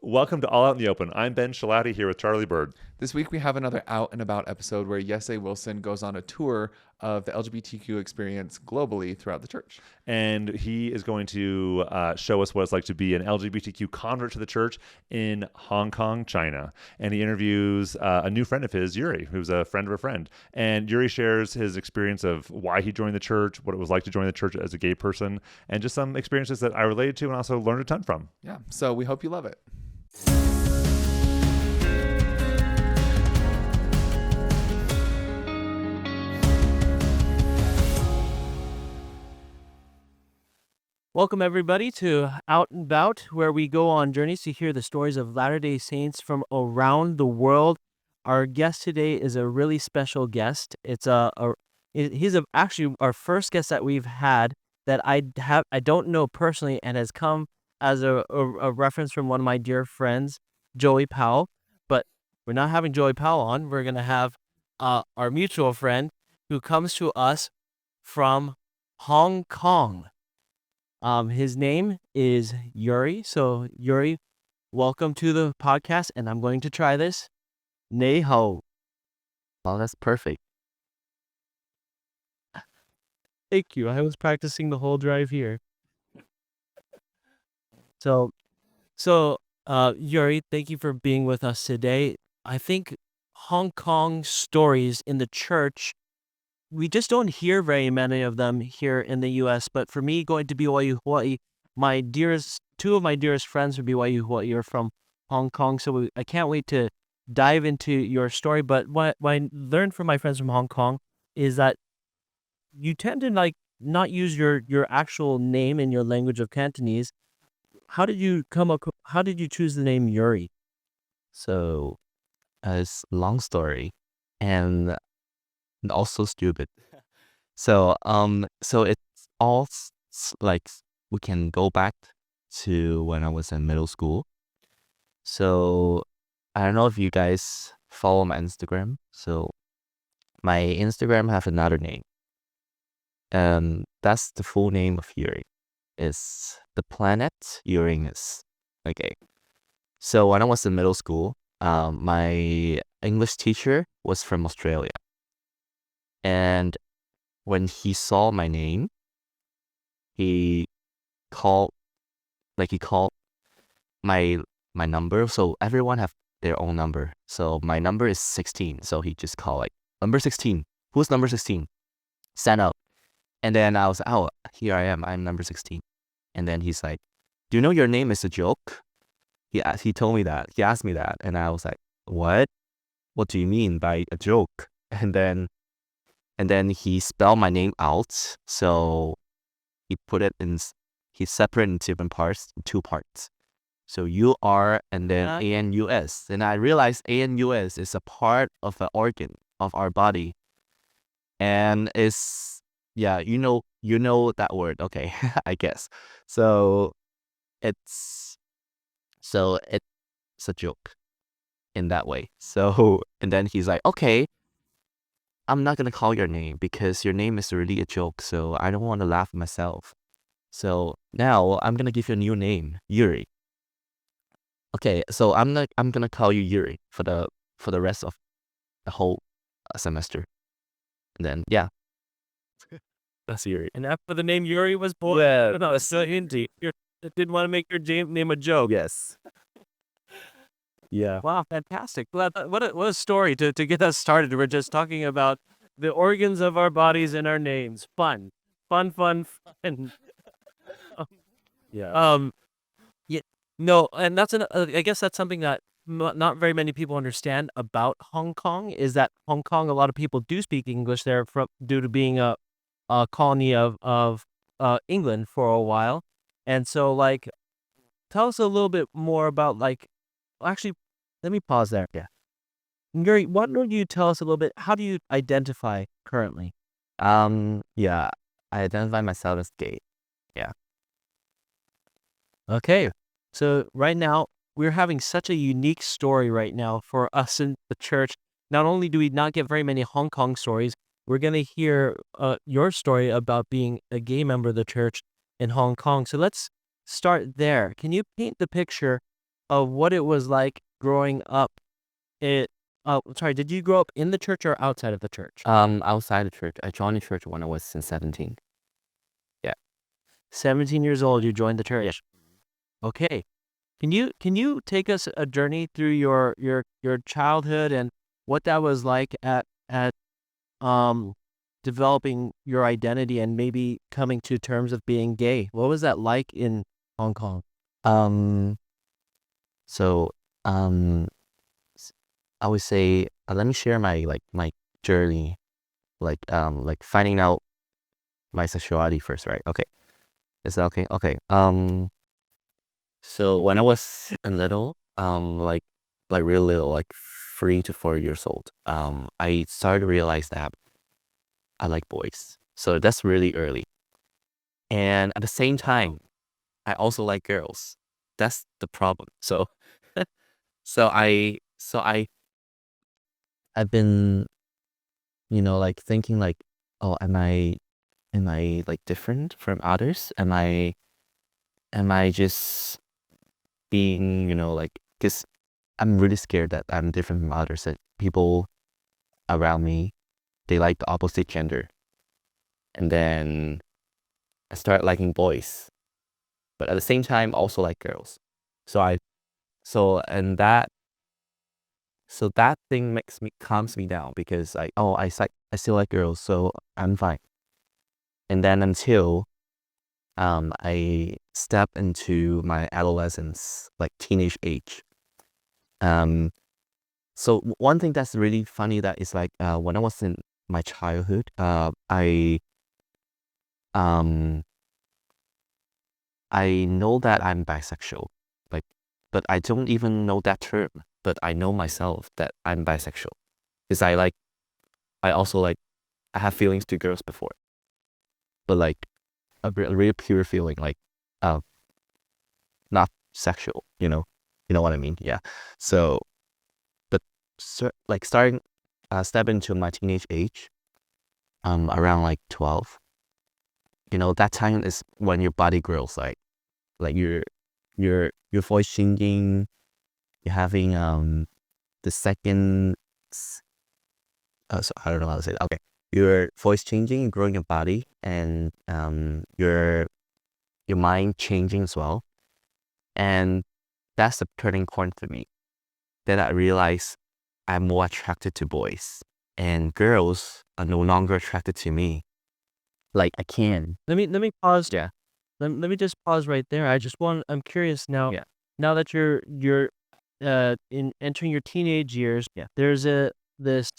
Welcome to All Out in the Open. I'm Ben Shalati here with Charlie Bird. This week we have another out and about episode where Iese Wilson goes on a tour of the LGBTQ experience globally throughout the church. And he is going to show us what it's like to be an LGBTQ convert to the church in Hong Kong, China. And he interviews a new friend of his, Yuri, who's a friend of a friend. And Yuri shares his experience of why he joined the church, what it was like to join the church as a gay person, and just some experiences that I related to and also learned a ton from. Yeah, so we hope you love it. Welcome, everybody, to Out and About, where we go on journeys to hear the stories of Latter-day Saints from around the world. Our guest today is a really special guest. He's actually our first guest that we've had that I don't know personally, and has come as a reference from one of my dear friends, Joey Powell. But we're not having Joey Powell on. We're gonna have our mutual friend who comes to us from Hong Kong. His name is Yuri. So Yuri, welcome to the podcast, and I'm going to try this. Nei hao. Oh, that's perfect. Thank you. I was practicing the whole drive here. So, Yuri, thank you for being with us today. I think Hong Kong stories in the church, we just don't hear very many of them here in the U.S. But for me, going to BYU Hawaii, two of my dearest friends from BYU Hawaii are from Hong Kong. So I can't wait to dive into your story. But what I learned from my friends from Hong Kong is that you tend to not use your actual name in your language of Cantonese. How did you choose the name Yuri? So, it's a long story and also stupid. So it's all like we can go back to when I was in middle school. So I don't know if you guys follow my Instagram. So my Instagram have another name, and that's the full name of Yuri. It's the planet Uranus. Okay. So when I was in middle school, my English teacher was from Australia. And when he saw my name, he called my number. So everyone have their own number. So my number is 16. So he just called number 16. Who's number 16? Stand up. And then I was, oh, here I am. I'm number 16. And then he's like, do you know your name is a joke? He told me that. He asked me that. And I was like, what? What do you mean by a joke? And then he spelled my name out. So he separated into different parts, two parts. So U-R and then A-N-U-S. And I realized A-N-U-S is a part of an organ of our body. And it's, yeah, you know that word. Okay, I guess. So it's a joke in that way. So, and then he's like, okay, I'm not going to call your name because your name is really a joke. So I don't want to laugh at myself. So now I'm going to give you a new name, Yuri. Okay. So I'm going to call you Yuri for the rest of the whole semester. And then, yeah. That's Yuri. And after the name Yuri was born, Yeah. no, it's so Hindi. You didn't want to make your name a joke. Yes. Yeah. Wow, fantastic! What a story to get us started. We're just talking about the organs of our bodies and our names. Fun. Yeah. Yeah, no, and I guess that's something that not very many people understand about Hong Kong, is that Hong Kong, a lot of people do speak English there due to being a colony of England for a while. And so, tell us a little bit more about, actually, let me pause there. Yeah. Yuri, why don't you tell us a little bit, how do you identify currently? Yeah. I identify myself as gay. Yeah. Okay, so right now, we're having such a unique story right now for us in the church. Not only do we not get very many Hong Kong stories, we're going to hear your story about being a gay member of the church in Hong Kong. So let's start there. Can you paint the picture of what it was like growing up. Sorry, did you grow up in the church or outside of the church? Outside the church. I joined the church when I was 17. 17 years old, you joined the church. Okay. Can you take us a journey through your childhood and what that was like at developing your identity and maybe coming to terms of being gay? What was that like in Hong Kong? So I would say let me share my journey, like finding out my sexuality first, right? Okay, is that okay? Okay. So when I was a little, like real little, like 3 to 4 years old, I started to realize that I like boys. So that's really early, and at the same time, I also like girls. That's the problem. So, I've been, like thinking like, oh, am I like different from others? Am I just being, like, because I'm really scared that I'm different from others, that people around me, they like the opposite gender. And then I start liking boys, but at the same time, also like girls. So I, so, and that, so that thing calms me down because I still like girls, so I'm fine. And then until I step into my adolescence, like teenage age. So one thing that's really funny that is like when I was in my childhood, um I know that I'm bisexual, like, but I don't even know that term. But I know myself that I'm bisexual because I also like, I have feelings to girls before, but like a real pure feeling, like uh, not sexual, you know what I mean? Yeah. So, but like step into my teenage age, around like 12. That time is when your body grows, like your voice changing, you're having the second, so I don't know how to say it. Okay, your voice changing, growing your body, and your mind changing as well, and that's the turning point for me. Then I realized I'm more attracted to boys, and girls are no longer attracted to me. Like I can. Let me pause. Yeah. Let me just pause right there. I'm curious now. Yeah. Now that you're in entering your teenage years, there's this,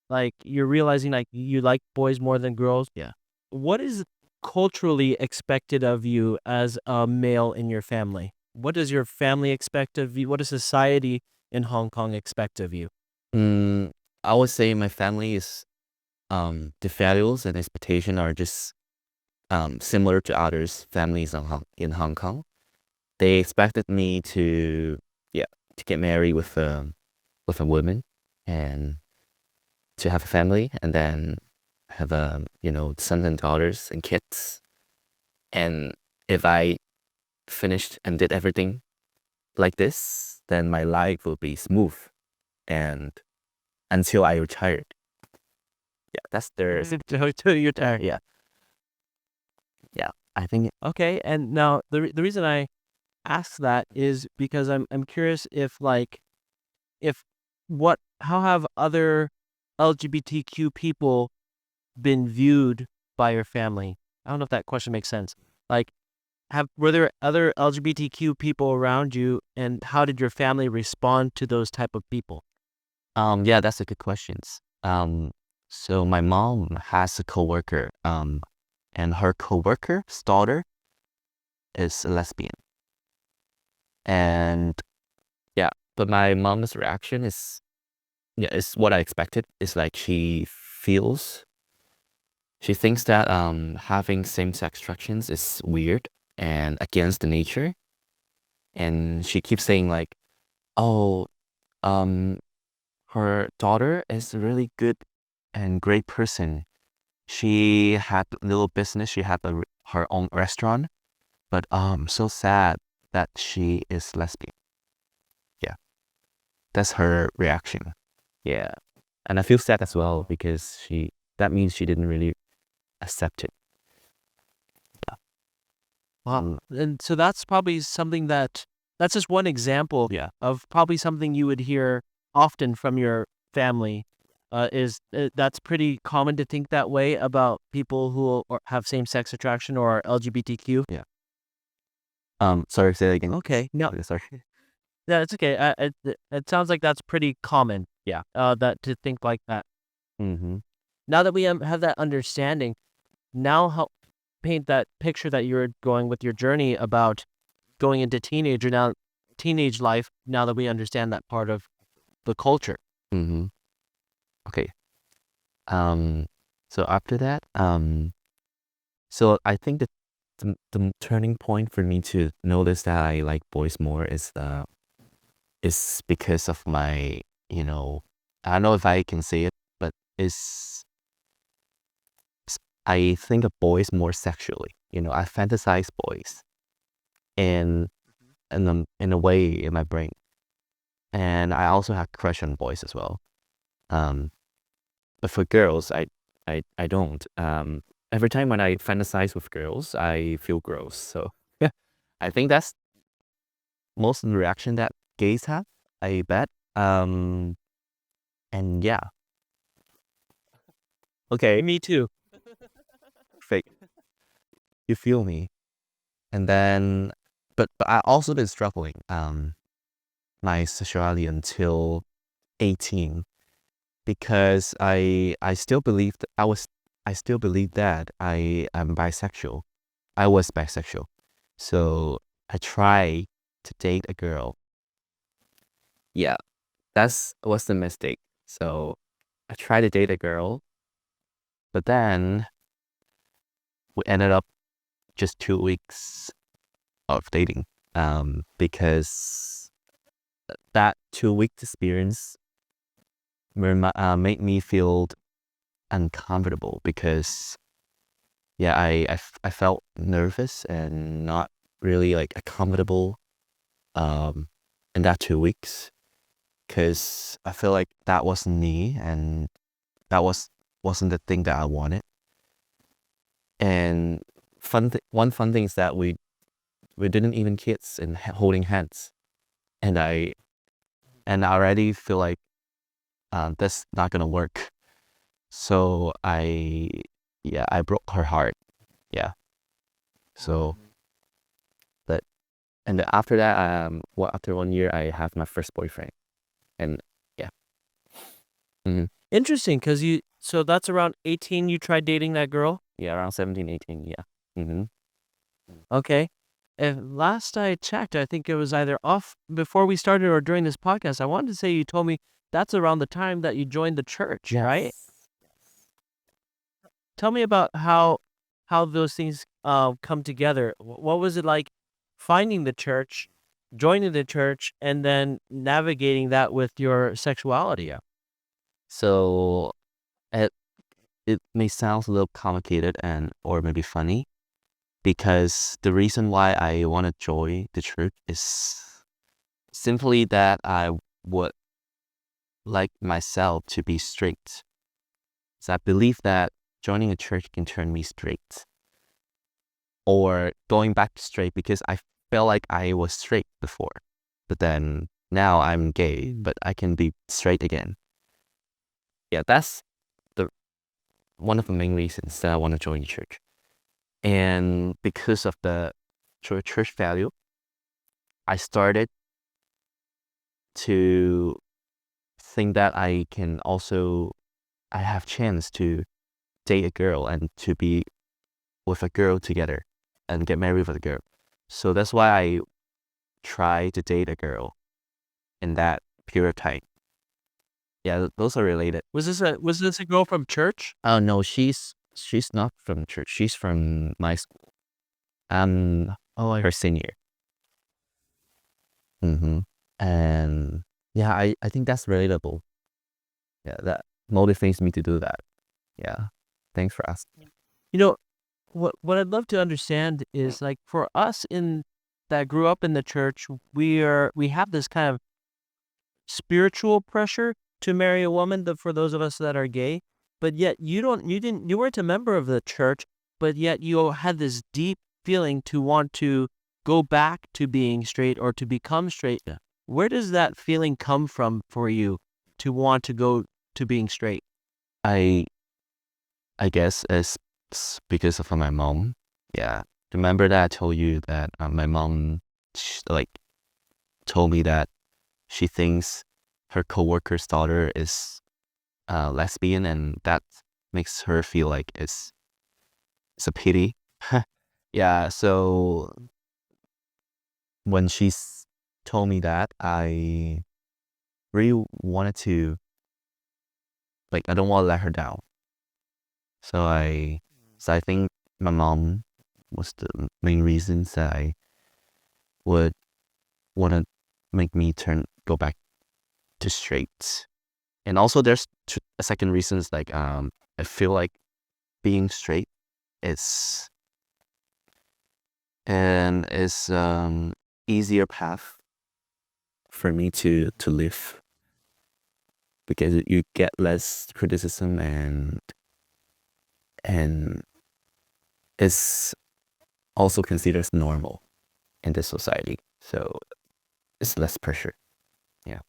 like, you're realizing like you like boys more than girls. Yeah. What is culturally expected of you as a male in your family? What does your family expect of you? What does society in Hong Kong expect of you? I would say my family is the values and expectation are just similar to others families in Hong Kong. They expected me to get married with a woman and to have a family, and then have sons and daughters and kids. And if I finished and did everything like this, then my life will be smooth and until I retired. Yeah, that's their To your time. yeah. I think Okay, and now the reason I ask that is because I'm curious if how have other LGBTQ people been viewed by your family? I don't know if that question makes sense. Like, were there other LGBTQ people around you, and how did your family respond to those type of people? yeah, that's a good question. So my mom has a coworker, and her coworker's daughter is a lesbian. And yeah, but my mom's reaction is what I expected. It's like she thinks that having same-sex attractions is weird and against the nature. And she keeps saying like, oh, her daughter is a really good and great person. She had a little business. She had her own restaurant, but so sad that she is lesbian. that's her reaction. Yeah. And I feel sad as well because that means she didn't really accept it. Wow. And so that's probably something that's just one example Yeah. of probably something you would hear often from your family. That's pretty common to think that way about people who have same-sex attraction or are LGBTQ? Sorry, say that again. Okay. No. Okay, sorry. Yeah, it's okay. It sounds like that's pretty common. Yeah. That to think like that. Mm-hmm. Now that we have that understanding, now help paint that picture that you were going with your journey about going into teenage life. Now that we understand that part of the culture. Mm-hmm. Okay. So after that, so I think that the turning point for me to notice that I like boys more is because of my, I don't know if I can say it, but I think of boys more sexually. I fantasize boys in in a way in my brain, and I also have crush on boys as well. But for girls, I don't. Every time when I fantasize with girls, I feel gross. So yeah, I think that's most of the reaction that gays have, I bet. And yeah. Okay, Me too. fake. You feel me. And then, but I also been struggling my sexuality until 18 because I still believe I still believe that I am bisexual. I was bisexual. So I try to date a girl. Yeah, was the mistake. So I tried to date a girl, but then we ended up just 2 weeks of dating. Because that 2 week experience made me feel uncomfortable because yeah, I felt nervous and not really like comfortable in that 2 weeks because I feel like that wasn't me and that wasn't the thing that I wanted. And one fun thing is that we didn't even kiss and holding hands, and I already feel like that's not gonna work. So I broke her heart. Yeah. So but and then after that after 1 year I have my first boyfriend, and yeah. hmm Interesting, so that's around 18 you tried dating that girl? Yeah, around 17, 18. Yeah. hmm Okay. Last I checked, I think it was either off before we started or during this podcast. I wanted to say you told me that's around the time that you joined the church, right? Tell me about how those things come together. What was it like finding the church, joining the church, and then navigating that with your sexuality? So it may sound a little complicated and or maybe funny because the reason why I want to join the church is simply that I would like myself to be straight. So I believe that joining a church can turn me straight or going back to straight because I felt like I was straight before, but then now I'm gay, but I can be straight again. Yeah, that's one of the main reasons that I want to join the church. And because of the church value, I started to think that I have chance to date a girl and to be with a girl together and get married with a girl. So that's why I try to date a girl in that period of time. Yeah, those are related. Was this a girl from church? Oh no, she's not from church. She's from my school. Her senior. And yeah, I think that's relatable. Yeah, that motivates me to do that. Yeah, thanks for asking. You know, what I'd love to understand is like for us that grew up in the church, we have this kind of spiritual pressure to marry a woman for those of us that are gay, but yet you weren't a member of the church, but yet you had this deep feeling to want to go back to being straight or to become straight. Yeah. Where does that feeling come from for you to want to go to being straight? I guess it's because of my mom. Yeah. Remember that I told you that my mom like told me that she thinks her coworker's daughter is lesbian, and that makes her feel like it's a pity. Yeah. So when told me that, I really wanted to, like, I don't want to let her down. So I think my mom was the main reasons that I would want to make me go back to straight. And also there's a second reason is like I feel like being straight is easier path for me to live, because you get less criticism, and it's also considered as normal in this society. So it's less pressure. Yeah.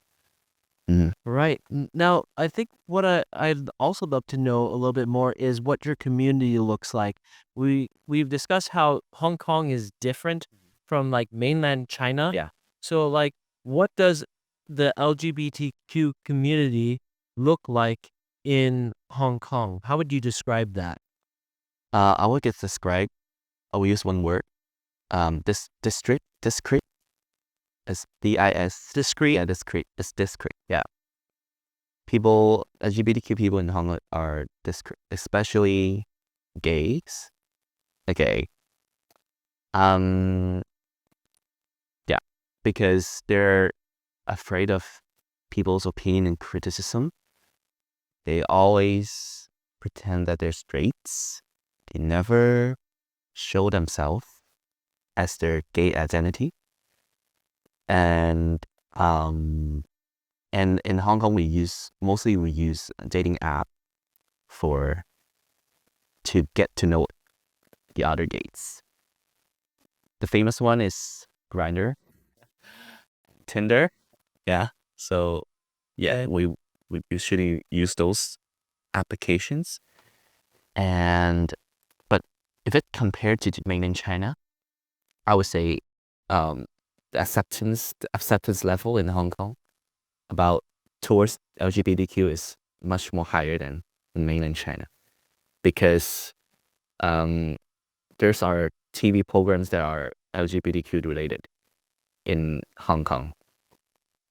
Mhm. Right. Now, I think what I'd also love to know a little bit more is what your community looks like. We've discussed how Hong Kong is different from like mainland China. Yeah. So like, what does the LGBTQ community look like in Hong Kong? How would you describe that? I would get described. I will use one word. This discrete is DIS. Discreet. Yeah, discrete. It's discrete. Yeah. LGBTQ people in Hong Kong are discrete, especially gays. Okay. Yeah, because they're afraid of people's opinion and criticism. They always pretend that they're straights. They never show themselves as their gay identity. And in Hong Kong we mostly use a dating app to get to know the other gays. The famous one is Grindr, Tinder. Yeah. So yeah, we usually use those applications. But if it compared to mainland China, I would say the acceptance level in Hong Kong towards LGBTQ is much more higher than in mainland China, because there's our TV programs that are LGBTQ related in Hong Kong,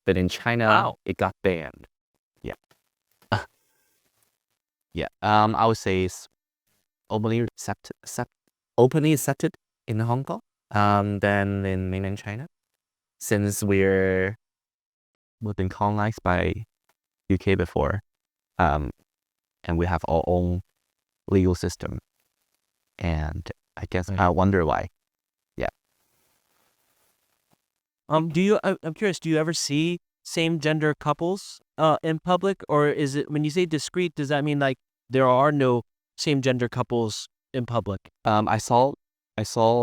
but in China, Wow. it got banned. Yeah. Yeah. I would say it's openly accepted in Hong Kong than in mainland China, since we've been colonized by UK before, and we have our own legal system, and I guess I wonder why. Yeah. I'm curious, do you ever see same gender couples in public, or is it, when you say discreet, does that mean like there are no same gender couples in public? I saw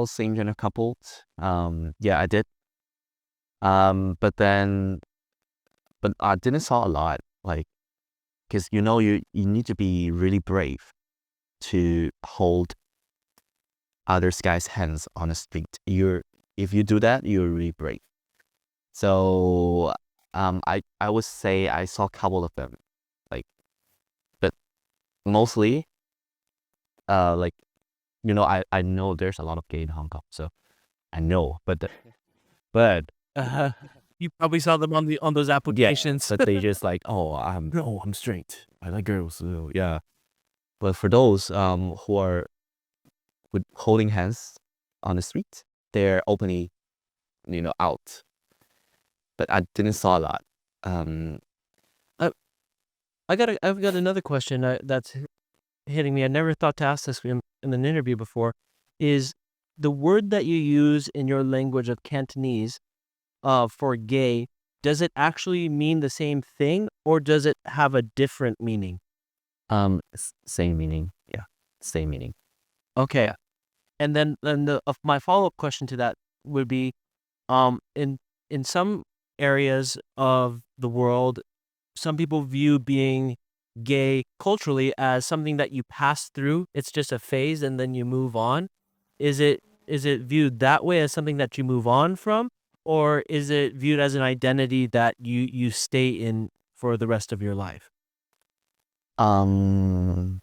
same gender couples. Yeah, I did. But I didn't saw a lot, like, because you need to be really brave to hold others guys' hands on the street. If you do that, you're really brave. So I would say I saw a couple of them, like, but mostly like, I know there's a lot of gay in Hong Kong, so I know, but You probably saw them on those yeah, applications. but they just like, oh, I'm straight. I like girls. So yeah. But for those who are holding hands on the street, they're openly, out. But I didn't saw a lot. I've got another question that's hitting me. I never thought to ask this in an interview before. Is the word that you use in your language of Cantonese for gay, does it actually mean the same thing, or does it have a different meaning? Same meaning. Yeah, same meaning. Okay. And then my follow-up question to that would be, in some areas of the world, some people view being gay culturally as something that you pass through. It's just a phase and then you move on. Is it viewed that way, as something that you move on from, or is it viewed as an identity that you stay in for the rest of your life? Um,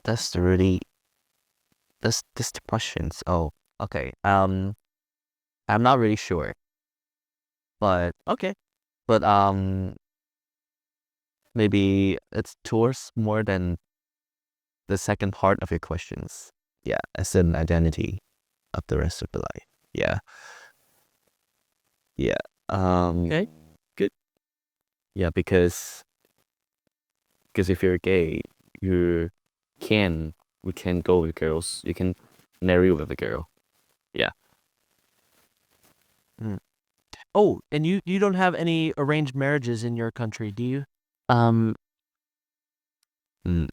that's really that's the questions. Oh, okay. I'm not really sure, but Okay. maybe it's towards more than the second part of your questions. Yeah, as an identity of the rest of the life. Yeah, yeah. Okay. Good. Yeah, because if you're gay, you can we can go with girls. You can marry with a girl. Yeah. Oh, and you don't have any arranged marriages in your country, do you? Um. mm,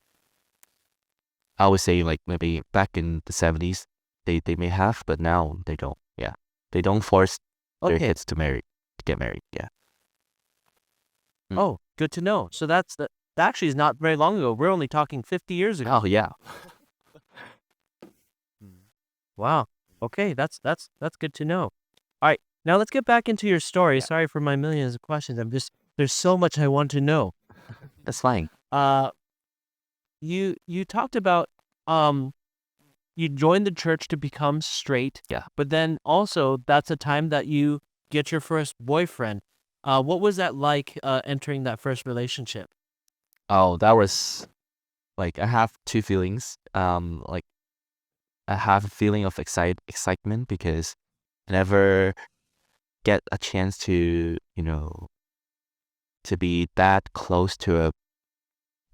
I would say like maybe back in the 70s, they may have, but now they don't. Yeah, they don't force their Okay. kids to get married. Yeah. Mm. Oh, good to know. So that actually is not very long ago. We're only talking 50 years ago. Oh yeah. Wow. Okay, that's good to know. All right, now let's get back into your story. Yeah. Sorry for my millions of questions. There's so much I want to know. That's fine. Uh, you talked about you joined the church to become straight. Yeah. But then also that's a time that you get your first boyfriend. What was that like, entering that first relationship? Oh, that was like I have two feelings. Like I have a feeling of excitement because I never get a chance to to be that close to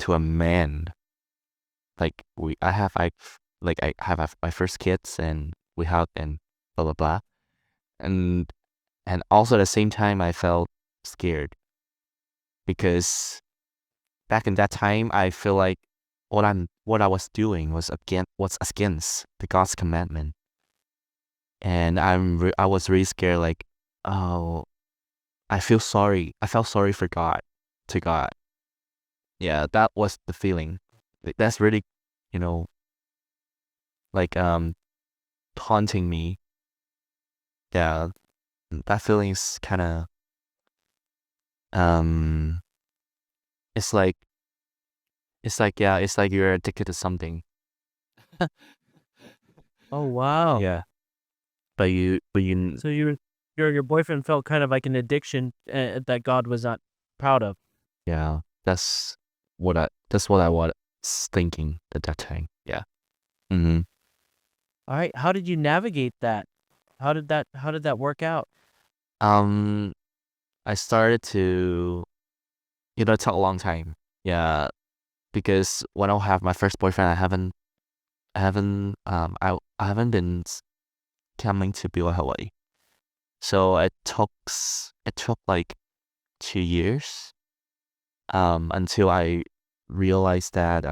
a man. Like I have my first kids and we hug and blah blah blah. And also at the same time I felt scared because back in that time I feel like what I was doing was against the God's commandment. And I was really scared, like, oh, I felt sorry for God. Yeah, that was the feeling. That's really, you know, like taunting me. Yeah, that feeling is kind of um, it's like yeah, it's like you're addicted to something. Oh, wow. Yeah, but you So your boyfriend felt kind of like an addiction, that God was not proud of. yeah, that's what I was thinking at that time. Yeah. Mm-hmm. All right, how did you navigate that? How did that work out? Um, I started to, it took a long time. Yeah, because when I have my first boyfriend, I haven't been coming to BYU Hawaii. So it took like 2 years, until I realized that,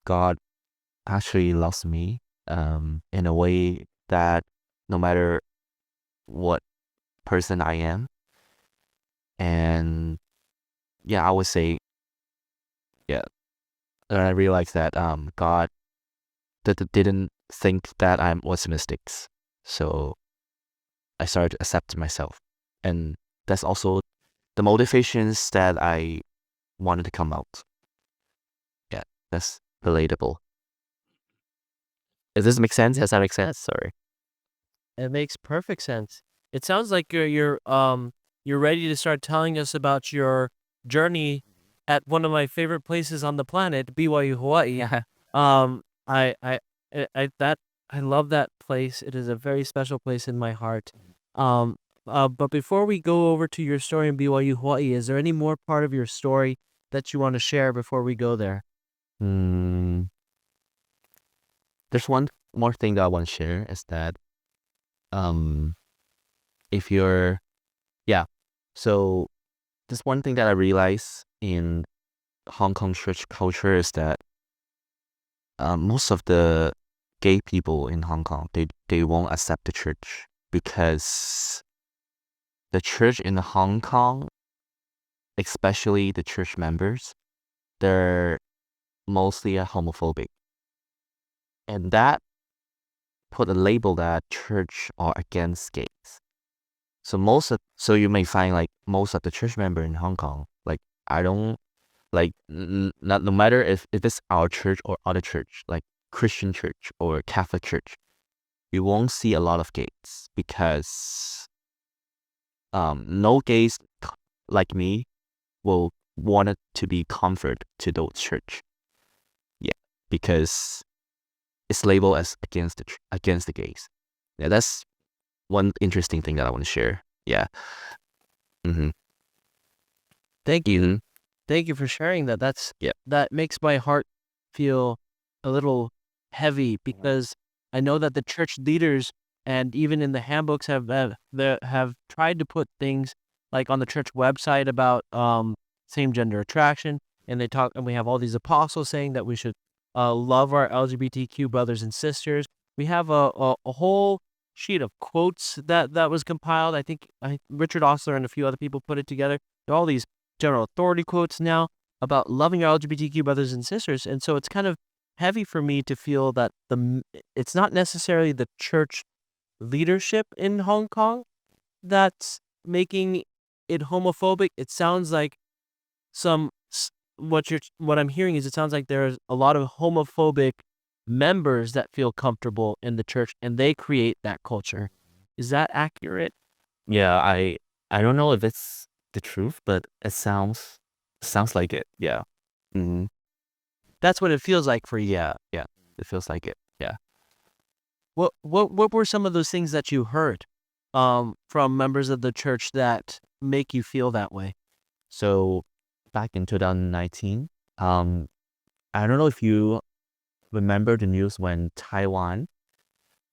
God actually loves me, in a way that no matter what person I am, and yeah, I would say, yeah, I realized that, God didn't think that I was mistakes. So I started to accept myself. And that's also the motivations that I wanted to come out. Yeah, that's relatable. Does this make sense? Does that make sense? Sorry. It makes perfect sense. It sounds like you're ready to start telling us about your journey at one of my favorite places on the planet, BYU Hawaii. Yeah. Um, I love that place. It is a very special place in my heart. Um, but before we go over to your story in BYU Hawaii, is there any more part of your story that you want to share before we go there? Mm, there's one more thing that I want to share is that, um, if you're, yeah, So this one thing that I realized in Hong Kong church culture is that most of the gay people in Hong Kong, they won't accept the church because the church in Hong Kong, especially the church members, they're mostly homophobic. And that put a label that church are against gays. So you may find like most of the church member in Hong Kong, like I don't like not no matter if it's our church or other church, like Christian church or Catholic church, you won't see a lot of gays because no gays like me will want it to be comfort to those church. Yeah, because it's labeled as against the gays. Yeah, that's one interesting thing that I want to share. Yeah. Mm-hmm. Thank you. Mm-hmm. Thank you for sharing that. Yeah. That makes my heart feel a little heavy because I know that the church leaders and even in the handbooks have tried to put things like on the church website about same gender attraction, and we have all these apostles saying that we should love our LGBTQ brothers and sisters. We have a whole sheet of quotes that was compiled. I think Richard Osler and a few other people put it together. There are all these general authority quotes now about loving our LGBTQ brothers and sisters, and so it's kind of heavy for me to feel that it's not necessarily the church leadership in Hong Kong that's making it homophobic. It sounds like what I'm hearing is it sounds like there's a lot of homophobic members that feel comfortable in the church and they create that culture. Is that accurate? Yeah, I don't know if it's the truth, but it sounds like it. Yeah. Mm-hmm. That's what it feels like for you. Yeah, it feels like it. Yeah. What were some of those things that you heard from members of the church that make you feel that way? So back in 2019, I don't know if you remember the news when Taiwan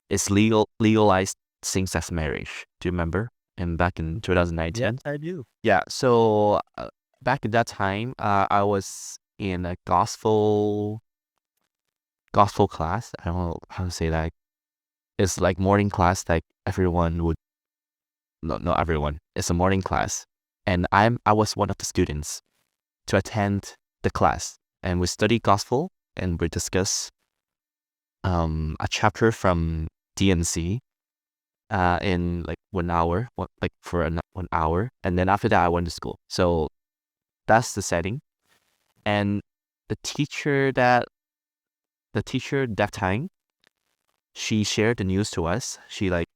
is legalized same-sex marriage. Do you remember? And back in 2019. Yes, I do. Yeah. So back at that time, I was in a gospel class. I don't know how to say that. It's like morning class that everyone would. No, not everyone. It's a morning class, and I was one of the students to attend the class, and we study gospel and we discuss a chapter from DNC in like 1 hour, for 1 hour, and then after that I went to school. So that's the setting, and the teacher that time, she shared the news to us. She like,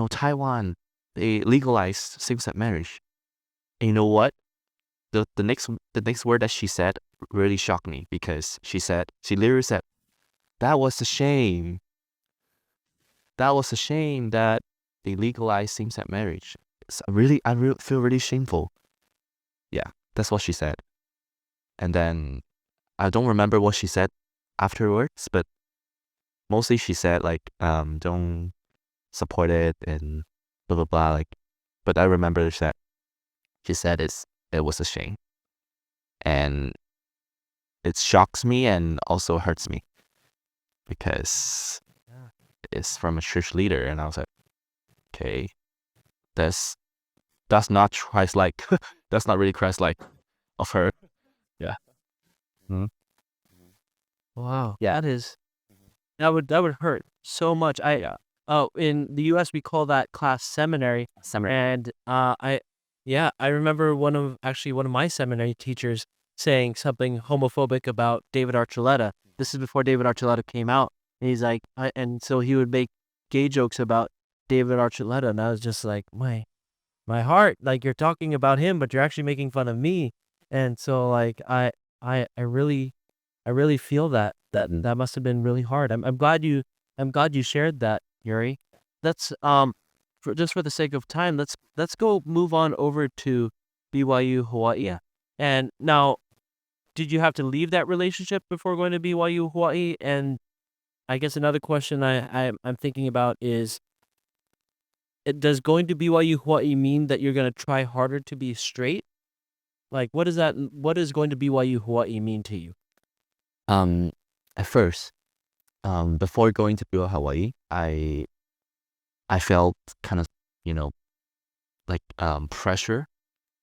Taiwan, they legalized same-sex marriage. And you know what? The next word that she said really shocked me because she literally said, that was a shame. That was a shame that they legalized same-sex marriage. I really feel really shameful. Yeah, that's what she said. And then I don't remember what she said afterwards, but mostly she said like, don't support it and blah blah blah. Like, but I remember that she said it was a shame, and it shocks me and also hurts me because it's from a church leader, and I was like, okay, that's not Christ-like. That's not really Christ-like of her. Yeah. Mm-hmm. Wow. Yeah. That would hurt so much. In the US we call that class seminary. And I remember one of my seminary teachers saying something homophobic about David Archuleta. This is before David Archuleta came out. And he's like and so he would make gay jokes about David Archuleta, and I was just like, my heart, like you're talking about him but you're actually making fun of me. And so like I really feel that must have been really hard. I'm glad you shared that, Yuri. That's for the sake of time, let's go move on over to BYU Hawaii. Yeah. And now, did you have to leave that relationship before going to BYU Hawaii? And I guess another question I'm thinking about is, does going to BYU Hawaii mean that you're going to try harder to be straight? Like, what does going to BYU Hawaii mean to you? At first, before going to BYU Hawaii, I felt kind of, you know, like pressure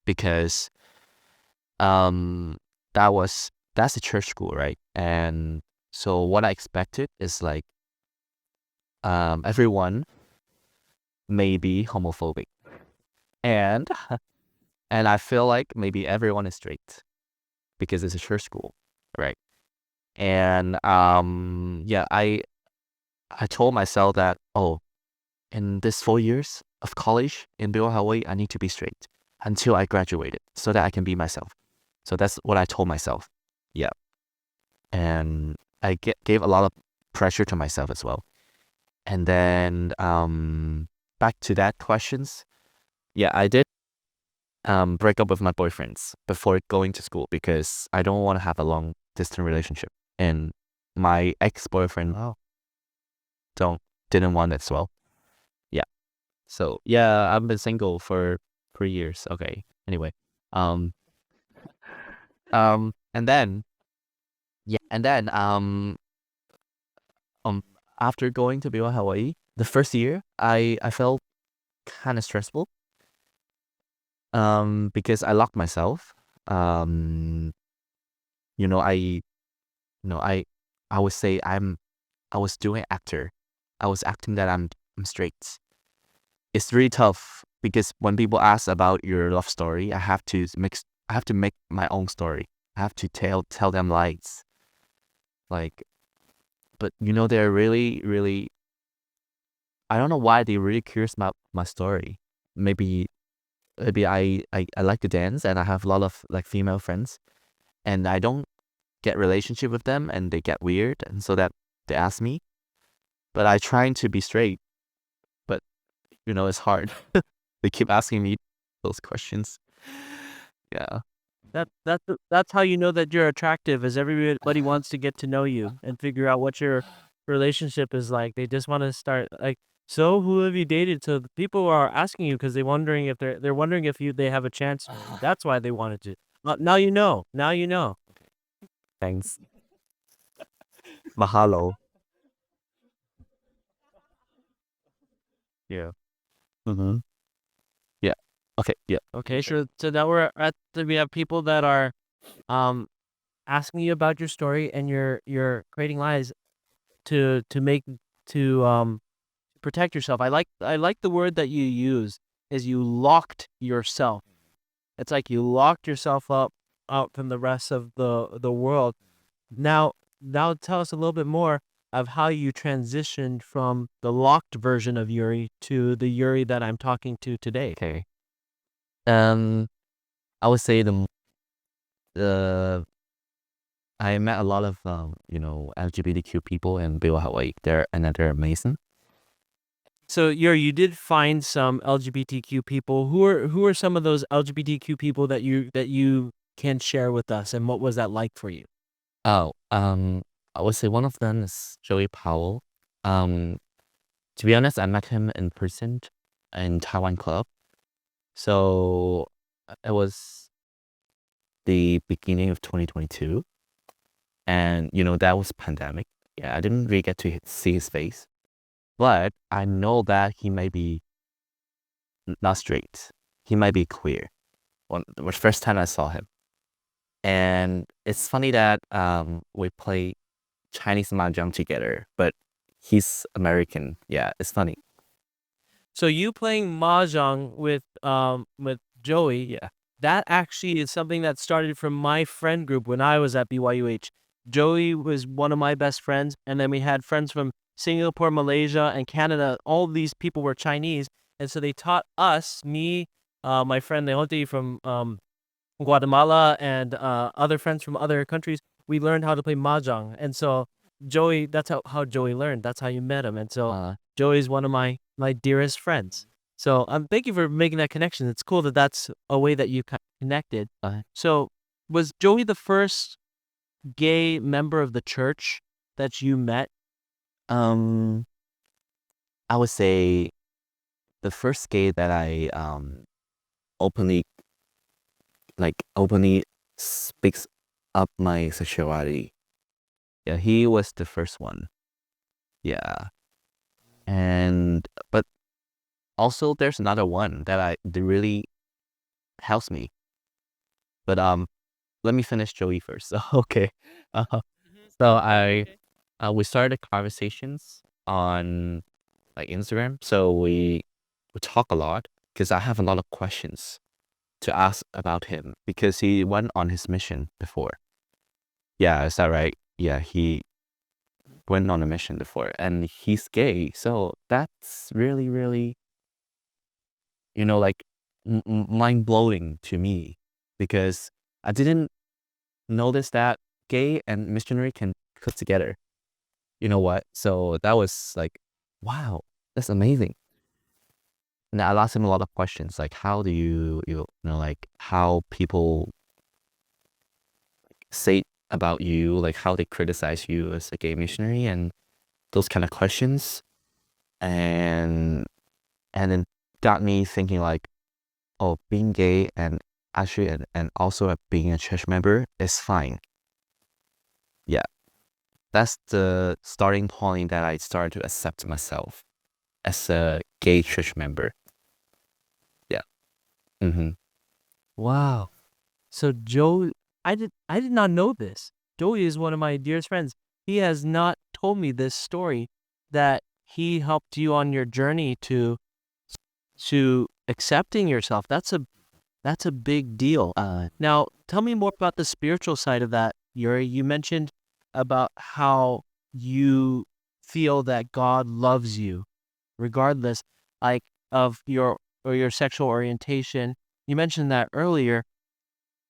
because that's a church school, right? And so what I expected is like everyone may be homophobic, and and I feel like maybe everyone is straight because it's a church school, right? And yeah, I told myself that, oh, in this 4 years of college in BYU Hawaii, I need to be straight until I graduated so that I can be myself. So that's what I told myself. Yeah. And I gave a lot of pressure to myself as well. And then back to that questions. Yeah, I did break up with my boyfriends before going to school because I don't want to have a long distance relationship. And my ex-boyfriend didn't want it as well. Yeah. So yeah, I've been single for 3 years. Okay. Anyway. And then after going to BYU Hawaii, the first year I felt kind of stressful. Because I locked myself. You know, I would say I was doing actor. I was acting that I'm straight. It's really tough because when people ask about your love story, I have to make my own story. I have to tell them lies. Like, but they're really, really, I don't know why they're really curious about my story. Maybe I like to dance and I have a lot of like female friends and I don't get relationship with them and they get weird and so that they ask me. But I trying to be straight, but it's hard. They keep asking me those questions. Yeah. That's how you know that you're attractive, is everybody wants to get to know you and figure out what your relationship is like. They just want to start like, so who have you dated? So the people are asking you because they're wondering if they have a chance. That's why they wanted to. Now you know. Now you know. Thanks. Mahalo. Yeah. Mm-hmm. Yeah. Okay. Yeah. Okay, so now we have people that are asking you about your story and you're creating lies to protect yourself. I like the word that you use is you locked yourself. It's like you locked yourself up out from the rest of the world. Now tell us a little bit more of how you transitioned from the locked version of Yuri to the Yuri that I'm talking to today. Okay. I would say the I met a lot of LGBTQ people in BYU Hawaii. They're amazing. So you did find some LGBTQ people. Who are some of those LGBTQ people that you can share with us, and what was that like for you? Oh, I would say one of them is Joey Powell. To be honest, I met him in person in Taiwan Club. So it was the beginning of 2022, and that was pandemic. Yeah, I didn't really get to see his face, but I know that he may be not straight. He might be queer. The first time I saw him, and it's funny that we play Chinese mahjong together, but he's American. Yeah, it's funny. So you playing mahjong with Joey, Yeah. that actually is something that started from my friend group when I was at BYUH. Joey was one of my best friends, and then we had friends from Singapore, Malaysia, and Canada. All of these people were Chinese, and so they taught us, me, my friend Leonti from Guatemala, and other friends from other countries. We learned how to play mahjong, and so Joey, that's how Joey learned. That's how you met him, and so Joey's one of my dearest friends. So thank you for making that connection. It's cool that that's a way that you connected. So was Joey the first gay member of the church that you met? I would say the first gay that I openly speaks up my sexuality. Yeah, he was the first one. Yeah. And but also there's another one that really helps me. But let me finish Joey first. Okay. Uh, so we started conversations on like Instagram. So we talk a lot because I have a lot of questions to ask about him because he went on his mission before. Yeah, is that right? Yeah, he went on a mission before and he's gay. So that's really, really, like mind blowing to me because I didn't notice that gay and missionary can put together. You know what? So that was like, wow, that's amazing. And I asked him a lot of questions like, how do you know, like how people say about you, like how they criticize you as a gay missionary and those kind of questions. And then got me thinking like, oh, being gay and actually and also being a church member is fine. Yeah. That's the starting point that I started to accept myself as a gay church member. Yeah. Mm-hmm. Wow. So Joe, I did not know this. Joey is one of my dearest friends. He has not told me this story that he helped you on your journey to accepting yourself. That's a big deal. Now, tell me more about the spiritual side of that, Yuri. You mentioned about how you feel that God loves you regardless like of your sexual orientation. You mentioned that earlier.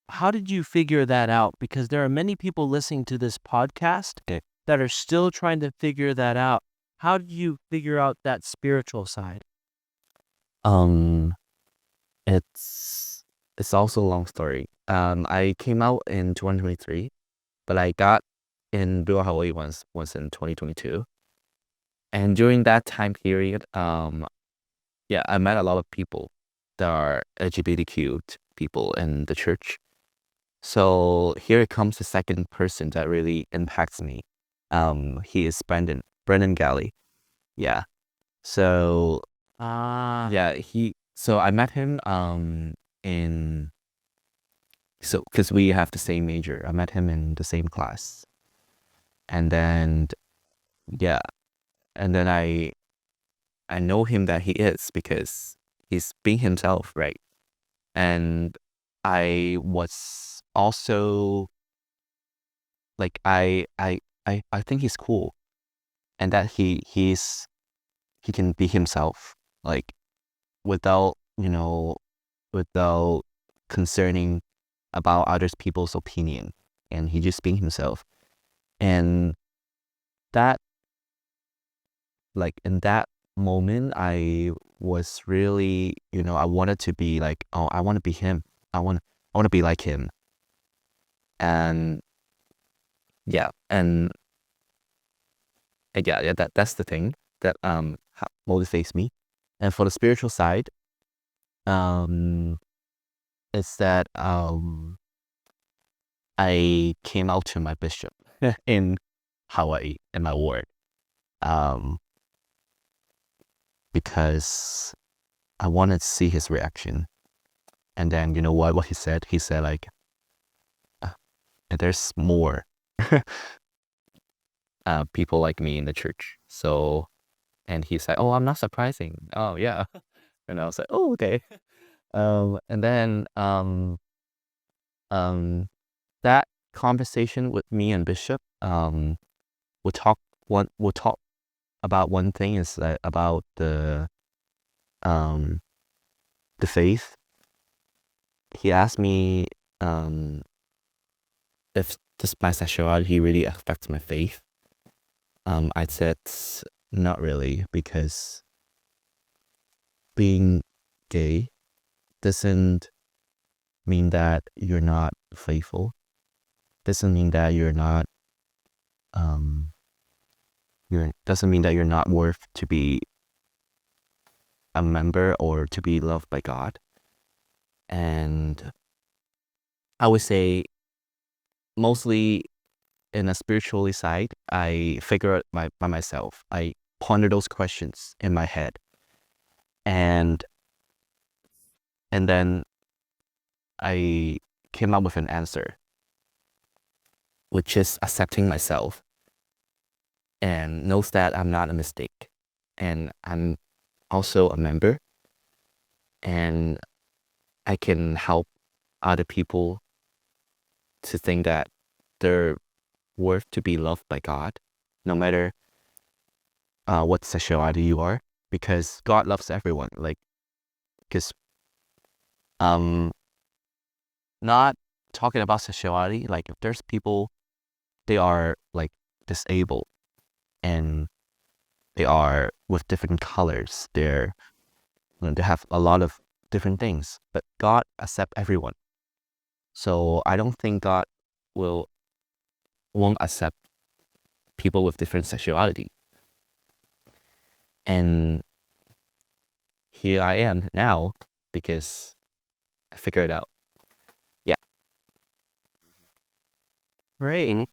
How did you figure that out? Because there are many people listening to this podcast Okay. that are still trying to figure that out. How did you figure out that spiritual side? Um, it's also a long story. I came out in 2023, but I got in BYU Hawaii once in 2022. And during that time period, yeah, I met a lot of people that are LGBTQ people in the church. So here comes the second person that really impacts me. He is Brendan Galley. Yeah. So yeah, so I met him in so because we have the same major. I met him in the same class. And then yeah, and then I know him that he is because he's being himself, right? And I was also like I think he's cool and that he can be himself like without without concerning about others people's opinion, and he just being himself. And that like in that moment I was really I wanted to be like, oh, I want to be him. I want to be like him. And yeah, and yeah, that's the thing that motivates me. And for the spiritual side, um is that I came out to my bishop in Hawaii in my ward, um because I wanted to see his reaction. And then you know what he said? He said like, uh, there's more people like me in the church. So, and he said, oh, I'm not surprising. Oh yeah. And I was like, oh, okay. And then that conversation with me and Bishop, we'll talk about one thing is about um the faith. He asked me if this my sexuality really affects my faith. I said not really, because being gay doesn't mean that you're not faithful. Doesn't mean that you're not doesn't mean that you're not worth to be a member or to be loved by God. And I would say mostly in a spiritually side, I figure it by myself. I ponder those questions in my head, and then I came up with an answer, which is accepting myself and knows that I'm not a mistake, and I'm also a member, and I can help other people to think that they're worth to be loved by God, no matter what sexuality you are, because God loves everyone. Like, because not talking about sexuality, like if there's people, they are like disabled and they are with different colors, they have a lot of different things, but God accepts everyone. So I don't think God won't accept people with different sexuality. And here I am now because I figured it out. Yeah. Great. Mhm.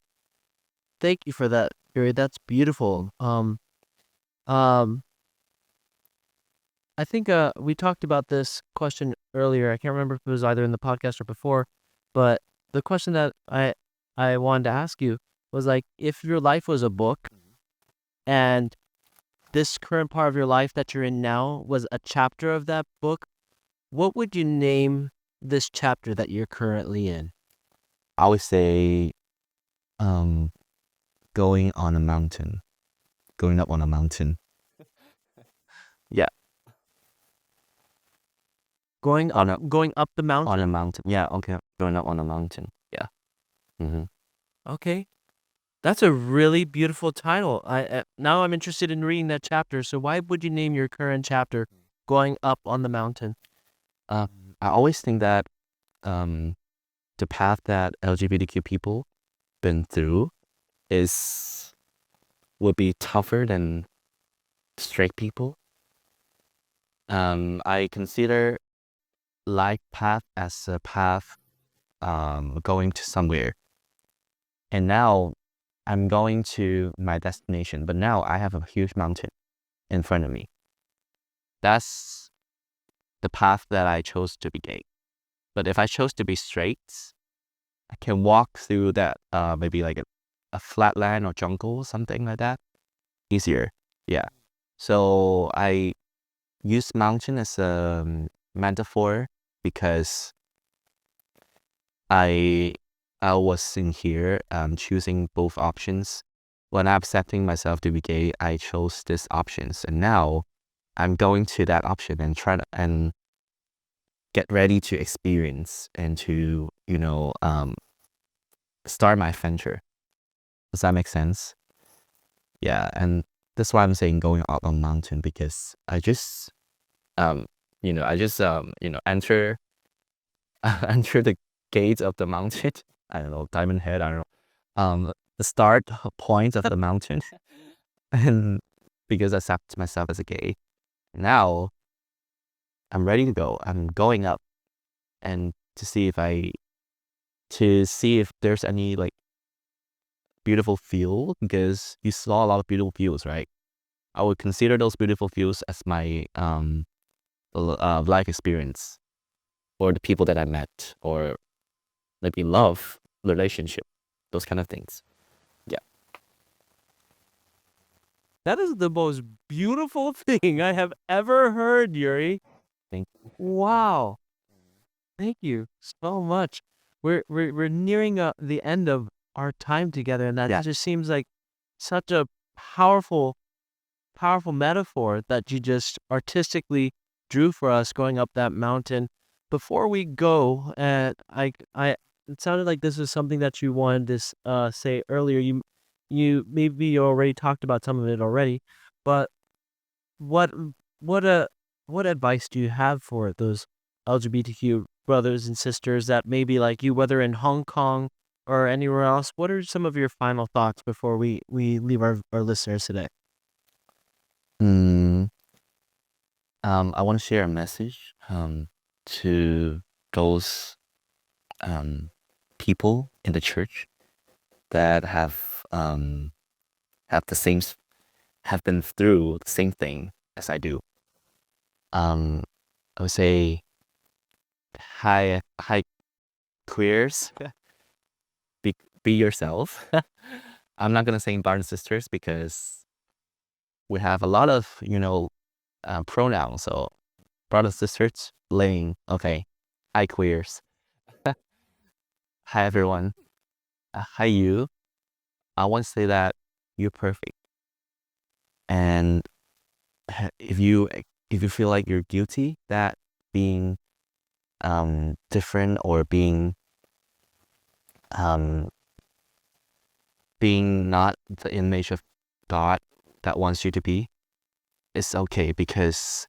Thank you for that, Yuri. That's beautiful. Um, I think we talked about this question earlier. I can't remember if it was either in the podcast or before, but the question that I wanted to ask you was like, if your life was a book and this current part of your life that you're in now was a chapter of that book, what would you name this chapter that you're currently in? I would say going on a mountain, going up on a mountain. Yeah, Going on up, going up the mountain. on a mountain. Yeah, okay, going up on a mountain. Yeah. Mm-hmm. Okay, that's a really beautiful title. I now I'm interested in reading that chapter. So why would you name your current chapter "Going Up on the Mountain"? I always think that the path that LGBTQ people been through would be tougher than straight people. I consider life path as a path going to somewhere. And now I'm going to my destination, but now I have a huge mountain in front of me. That's the path that I chose to be gay. But if I chose to be straight, I can walk through that maybe like a flat land or jungle, something like that. Easier. Yeah. So I use mountain as a metaphor because I was in here choosing both options. When I'm accepting myself to be gay, I chose these options, and now I'm going to that option and try to and get ready to experience and to start my adventure. Does that make sense? Yeah, and that's why I'm saying going up on mountain, because I just enter enter the gate of the mountain. I don't know, Diamond Head, I don't know. The start point of the mountain. And because I accept myself as a gay. Now I'm ready to go. I'm going up and to see if there's any like beautiful view, because you saw a lot of beautiful views, right? I would consider those beautiful views as my life experience, or the people that I met, or maybe love, relationship, those kind of things. Yeah. That is the most beautiful thing I have ever heard, Yuri. Thank Wow. Thank you so much. We're nearing the end of our time together, and that Yeah. just seems like such a powerful metaphor that you just artistically drew for us going up that mountain. Before we go, it sounded like this was something that you wanted to say earlier. You already talked about some of it already, but what what what advice do you have for those LGBTQ brothers and sisters that maybe like you, whether in Hong Kong or anywhere else? What are some of your final thoughts before we leave our listeners today? Mm, I want to share a message to those people in the church that have the same have been through the same thing as I do. I would say, hi queers, be yourself. I'm not gonna say brothers and sisters because we have a lot of pronouns. So brothers sisters, lame. Okay, hi queers. Hi everyone. Hi you. I want to say that you're perfect, and if you feel like you're guilty that being different or being not the image of God that wants you to be, it's okay, because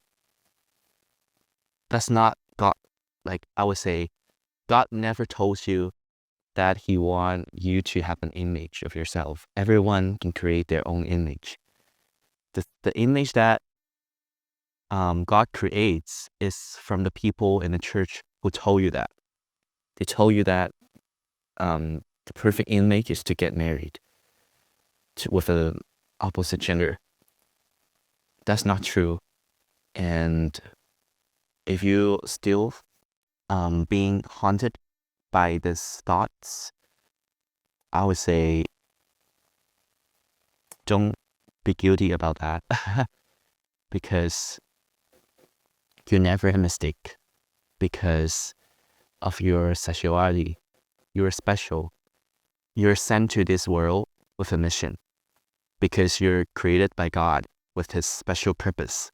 that's not God. Like, I would say, God never told you that He want you to have an image of yourself. Everyone can create their own image. The image that God creates is from the people in the church who told you that. They told you that the perfect image is to get married with an opposite gender. That's not true. And if you still being haunted by these thoughts, I would say don't be guilty about that because you're never a mistake because of your sexuality. You're special. You're sent to this world with a mission because you're created by God with His special purpose.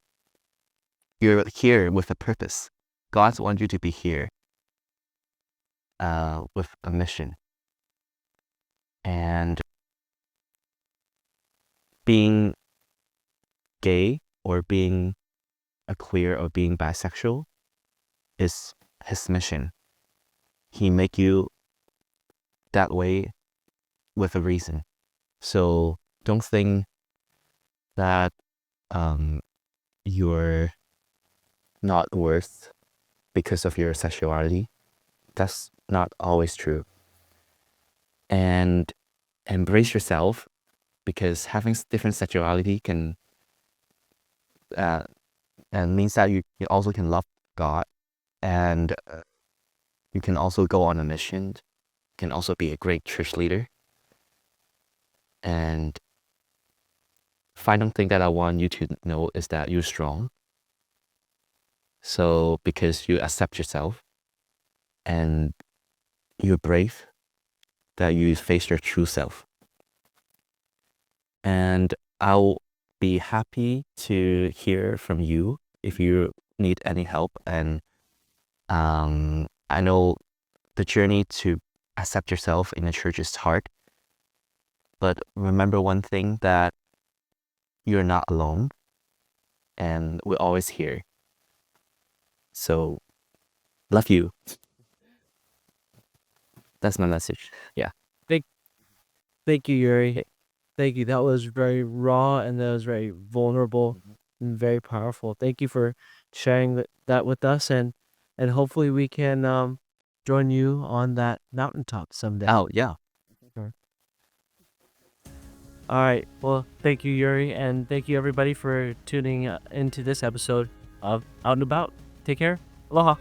You're here with a purpose. God wants you to be here with a mission. And being gay or being a queer or being bisexual is His mission. He make you that way with a reason. So don't think that you're not worth because of your sexuality. That's not always true. And embrace yourself, because having different sexuality can and means that you also can love God, and you can also go on a mission, can also be a great church leader. And final thing that I want you to know is that you're strong. So because you accept yourself and you're brave, that you face your true self. And I'll be happy to hear from you if you need any help. And I know the journey to accept yourself in the church is hard, but remember one thing, that you're not alone and we're always here. So love you. That's my message. Yeah. Thank you, Yuri. Okay. Thank you. That was very raw and that was very vulnerable and very powerful. Thank you for sharing that with us, and hopefully we can join you on that mountaintop someday. Oh, yeah. Sure. All right. Well, thank you, Yuri, and thank you everybody for tuning into this episode of Out and About. Take care. Aloha.